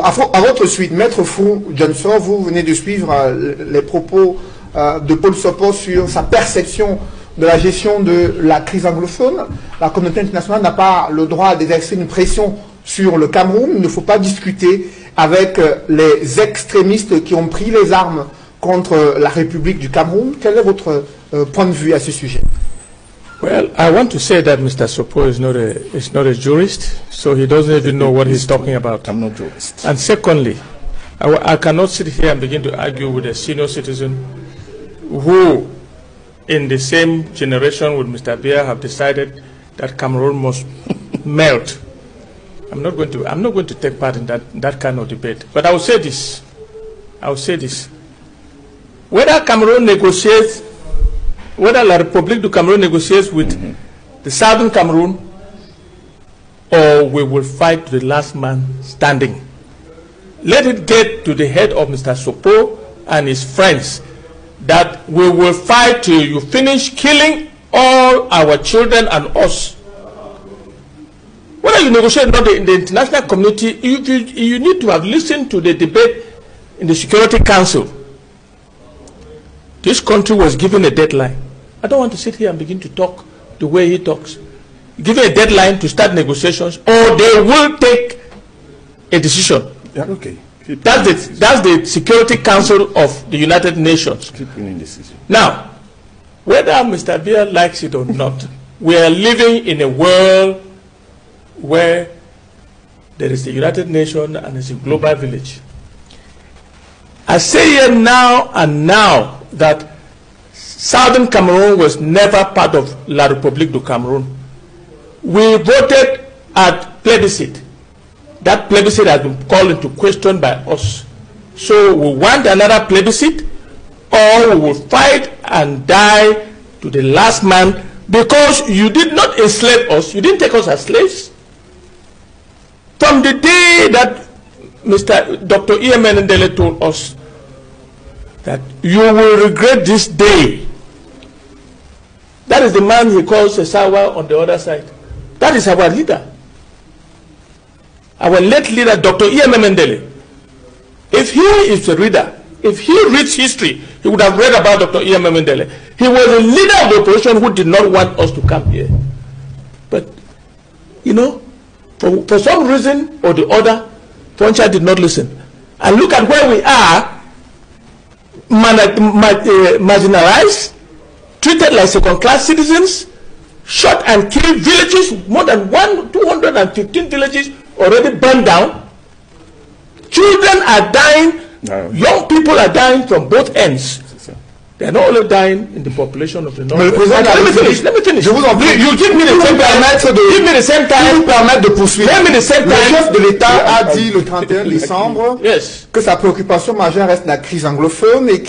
à votre suite, Maître Fru John Nsoh, vous venez de suivre les propos de Paul Biya sur sa perception de la gestion de la crise anglophone. La communauté internationale n'a pas le droit d'exercer une pression sur le Cameroun. Il ne faut pas discuter avec les extrémistes qui ont pris les armes contre la République du Cameroun. Quel est votre point de vue à ce sujet? Well, I want to say that Mr. Nsoh is not a jurist, so he doesn't even know what he's talking about. I'm not a jurist. And secondly, I cannot sit here and begin to argue with a senior citizen who, in the same generation with Mr. Biya, have decided that Cameroon must melt. I'm not going to take part in that kind of debate. But I will say this. Whether Cameroon negotiates, whether La République du Cameroon negotiates with the Southern Cameroon, or we will fight to the last man standing. Let it get to the head of Mr. Nsoh and his friends that we will fight till you finish killing all our children and us. Whether you negotiate or not in the international community, you need to have listened to the debate in the Security Council. This country was given a deadline. I don't want to sit here and begin to talk the way he talks. Given a deadline to start negotiations, or they will take a decision. Yeah, okay. That's the Security Council of the United Nations. Now, whether Mr. Biya likes it or not, we are living in a world where there is the United Nations and there's a global village. I say here now and now that Southern Cameroon was never part of La République du Cameroon. We voted at plebiscite. That plebiscite has been called into question by us. So we want another plebiscite, or we will fight and die to the last man, because you did not enslave us. You didn't take us as slaves. From the day that Dr. Emmanuel told us that you will regret this day, that is the man he calls Esawa on the other side. That is our leader. Our late leader, Dr. Emmanuel. If he is a reader, if he reads history, he would have read about Dr. Emmanuel. He was a leader of the opposition who did not want us to come here. But, you know, for some reason or the other, Poncha did not listen. And look at where we are, marginalized, treated like second-class citizens, shot and killed villages, more than 215 villages already burned down. Children are dying, young people are dying from both ends. They are not only dying in the population of the north. Let me finish. You give me the same time. Give me the same time. Permettre de poursuivre. Give me the same time. Le chef de l'État a dit le 31 décembre que sa préoccupation majeure reste la crise anglophone et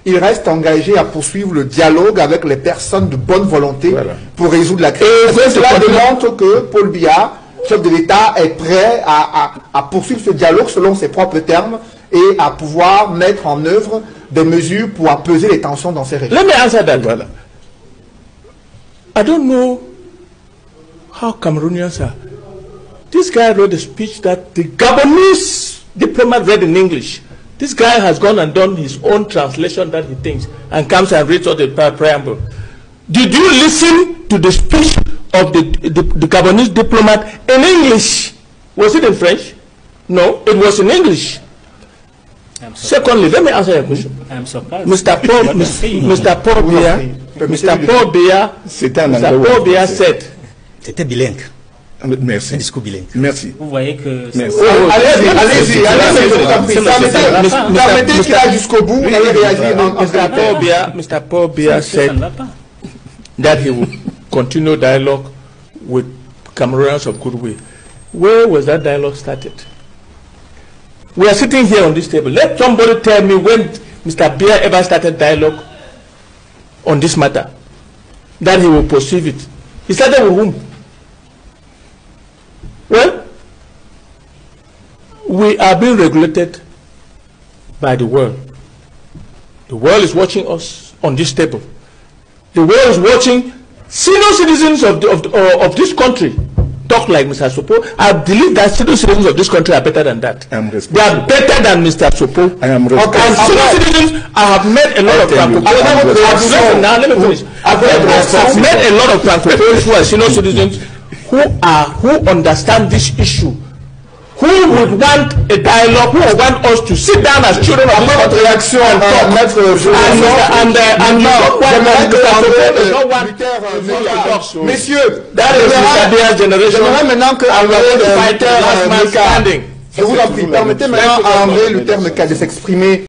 il reste engagé à poursuivre le dialogue avec les personnes de bonne volonté pour résoudre la crise. Et cela démontre que Paul Biya, chef de l'État, est prêt à poursuivre ce dialogue selon ses propres termes et à pouvoir mettre en œuvre des mesures pour apaiser les tensions dans ces régions. Let me answer that. I don't know how Cameroonians are. This guy wrote a speech that the Garbonese diplomat read in English. This guy has gone and done his own translation that he thinks and comes and reads all the preamble. Did you listen to the speech of the Gabonese diplomat in English? Was it in French? No, it was in English. Secondly, let me answer your question. I'm surprised. Mr. Paul Biya said. C'était bilingue. Merci. Un discours bilingue. Merci. Vous voyez que... Allez-y. Permettez qu'il aille jusqu'au bout et réagir. Mr. Paul Biya said that he would continue dialogue with Cameroonians of goodwill. Where was that dialogue started? We are sitting here on this table. Let somebody tell me when Mr. Biya ever started dialogue on this matter, that he will perceive it. He started with whom? Well, we are being regulated by the world. The world is watching us on this table. The world is watching senior citizens of this country talk like Mr. Nsoh. I believe that citizens of this country are better than that. They are better than Mr. Nsoh. I am responsible. And citizens, I have met a lot of francophones. Now let me finish. I've met a lot of francophones who are senior citizens who understand this issue. Who would want a dialogue? Who would want us to sit down as children of this country and talk? Messieurs, that is Mr. Biya's generation. Maintenant que je vous en prie, permettez maintenant à André Luther de s'exprimer.